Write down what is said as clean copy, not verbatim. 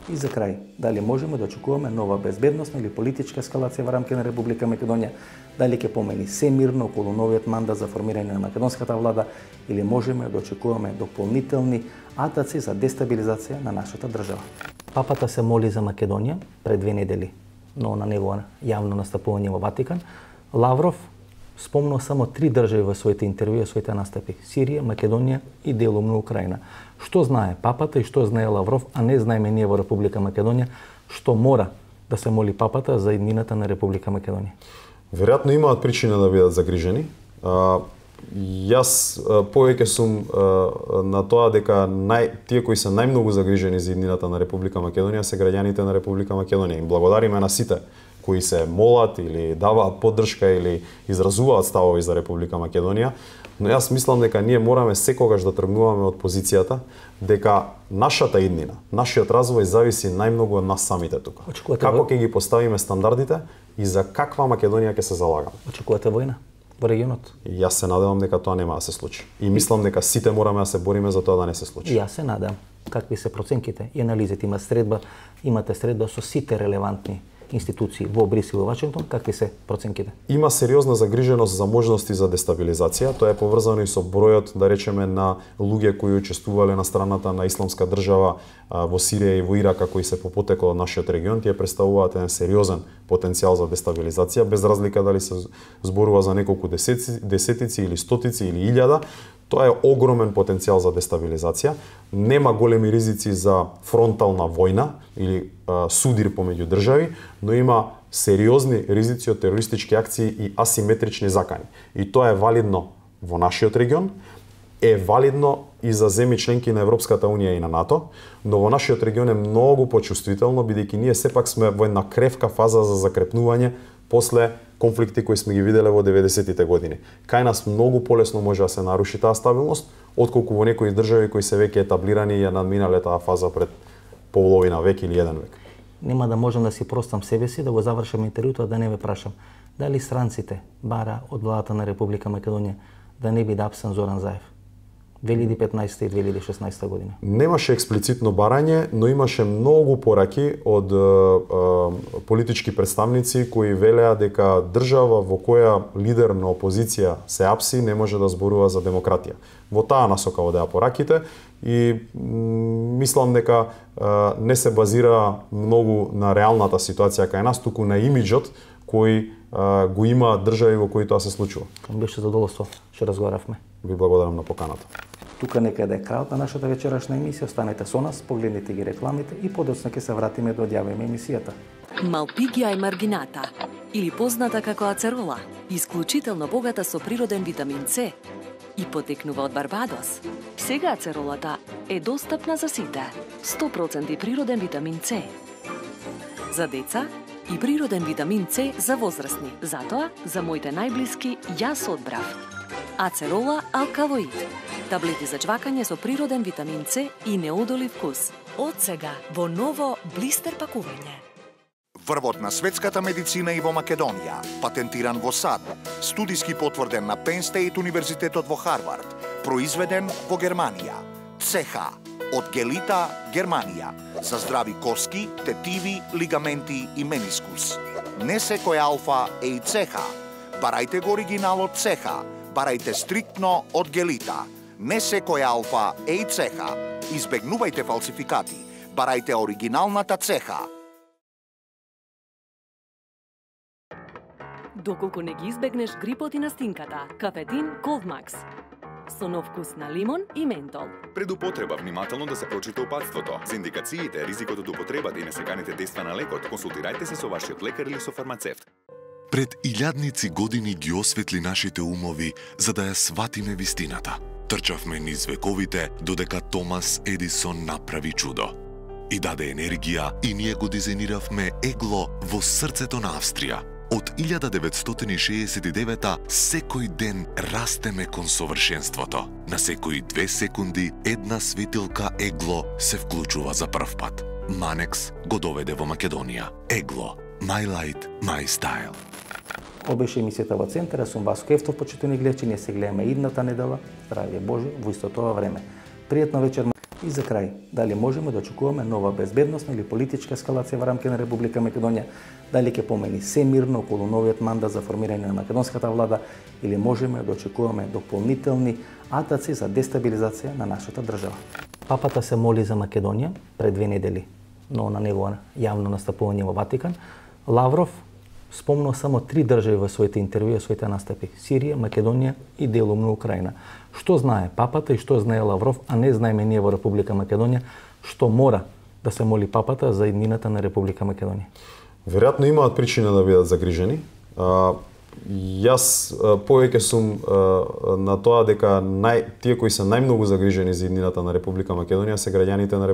И за крај, дали можеме да очекуваме нова безбедносна или политичка ескалација во рамките на Република Македонија? Дали ќе помени се мирно околу новиот мандат за формирање на македонската влада или можеме да очекуваме дополнителни атаци за дестабилизација на нашата држава? Папата се моли за Македонија пред 2 недели, но на негово јавно настапување во Ватикан, Лавров спомнал само 3 држави во своите интервјуи, во своите настапи: Сирија, Македонија и делумно Украина. Што знае папата и што знае Лавров, а не знаеме ние во Република Македонија, што мора да се моли папата за иднината на Република Македонија? Веројатно имаат причина да бидат загрижени. Јас повеќе сум на тоа дека тие кои се најмногу загрижени за иднината на Република Македонија се граѓаните на Република Македонија. Им благодариме на сите кои се молат или даваат поддршка или изразуваат ставови за Република Македонија, но јас мислам дека ние мораме секогаш да тргнуваме од позицијата дека нашата иднина, нашиот развој зависи најмногу од нас самите тука. Како ќе ги поставиме стандардите и за каква Македонија ќе се залагаме. Очекувате војна во регионот? Јас се надевам дека тоа нема да се случи. И мислам дека сите мораме да се бориме за тоа да не се случи. Јас се надам. Какви се проценките и анализите? Имате средба со сите релевантни институции во Брисел и Вашингтон, какви се проценките? Има сериозна загриженост за можности за дестабилизација. Тоа е поврзано и со бројот, да речеме, на луѓе кои учествувале на страната на Исламска држава во Сирија и во Ирак, кои се по потекло од нашиот регион. Тие представуваат еден сериозен потенцијал за дестабилизација, без разлика дали се зборува за неколку десетици или стотици или илјада. Тоа е огромен потенцијал за дестабилизација. Нема големи ризици за фронтална војна или судир помеѓу држави, но има сериозни ризици од терористички акции и асиметрични закани. И тоа е валидно во нашиот регион, е валидно и за земји членки на Европската унија и на НАТО, но во нашиот регион е многу почувствително, бидејќи ние сепак сме во една кревка фаза за закрепнување после конфликти кои сме ги виделе во 90-тите години. Кај нас многу полесно може да се наруши таа стабилност, отколку во некои држави кои се веќе етаблирани и ја надминале таа фаза пред половина век или 1 век. Нема да можам да си простам себе си, да го завршам интервјуто, да не ве прашам дали странците бара од владата на Република Македонија да не биде апсен Зоран Заев 2015 и 2016 година. Немаше експлицитно барање, но имаше многу пораки од политички представници кои велеа дека држава во која лидер на опозиција се апси не може да зборува за демократија. Во таа насока одеа пораките и мислам дека не се базира многу на реалната ситуација кај нас, туку на имиџот кој го има држави во кои тоа се случува. Беше задоволство што разговаравме. Ви благодарам на поканата. Тука некаде е крајот на нашата вечерашна емисија. Останете со нас, погледнете ги рекламите и подоцна ќе се вратиме да одјавиме емисијата. Малпигија е маргината, или позната како ацерола, исклучително богата со природен витамин С и потекнува од Барбадос. Сега ацеролата е достапна за сите. 100% природен витамин С. За деца и природен витамин С за возрастни. Затоа, за моите најблиски, јас одбрав Ацерола алкалоид. Таблети за чвакање со природен витамин С и неодолив вкус. Од сега во ново блистер пакување. Врвот на светската медицина и во Македонија, патентиран во САД, студиски потврден на Penn State Универзитетот во Харвард, произведен во Германија. ЦХ од Гелита, Германија, за здрави коски, тетиви, лигаменти и менискус. Не секој алфа е и ЦХ. Барајте го оригиналот ЦХ, барајте стриктно од Гелита. Не секој алфа е и ЦХ. Избегнувајте фалсификати. Барајте оригиналната ЦХ. Доколку не ги избегнеш грипот и настинката, кафетин Coldmax. Со нов вкус на лимон и ментол. Пред употреба внимателно да се прочита упатството. За индикациите, ризикот од употребата и несеканите дејства на лекот, консултирајте се со вашиот лекар или со фармацевт. Пред илјадници години ги осветли нашите умови за да ја сватиме вистината. Трчавме низ вековите додека Томас Едисон направи чудо. И даде енергија и ние го дизајниравме егло во срцето на Австрија. Од 1969 секој ден растеме кон совршенството. На секои 2 секунди една светилка егло се вклучува за прв пат. Манекс го доведе во Македонија. Егло. My light, my style. Ова беше емисијата во центар, сум Васко Ефтов, почитувани гледачи, ние се гледаме идната недела. Здравје Боже во исто тоа време. Пријатна вечер. И за крај, дали можеме да очекуваме нова безбедносна или политичка ескалација во рамките на Република Македонија, дали ќе помени се мирно околу новиот мандат за формирање на македонската влада или можеме да очекуваме дополнителни атаци за дестабилизација на нашата држава. Папата се моли за Македонија пред 2 недели, но на негово јавно настапување во Ватикан, Лавров спомнал само 3 држави во своите интервјуи, своите настапи: Сирија, Македонија и делумно Украина. Што знае папата и што знае Лавров, а не знаеме ние во Република Македонија, што мора да се моли папата за иднината на Република Македонија? Веројатно имаат причина да бидат загрижени. Јас повеќе сум на тоа дека тие кои се најмногу загрижени за иднината на Република Македонија се граѓаните на Република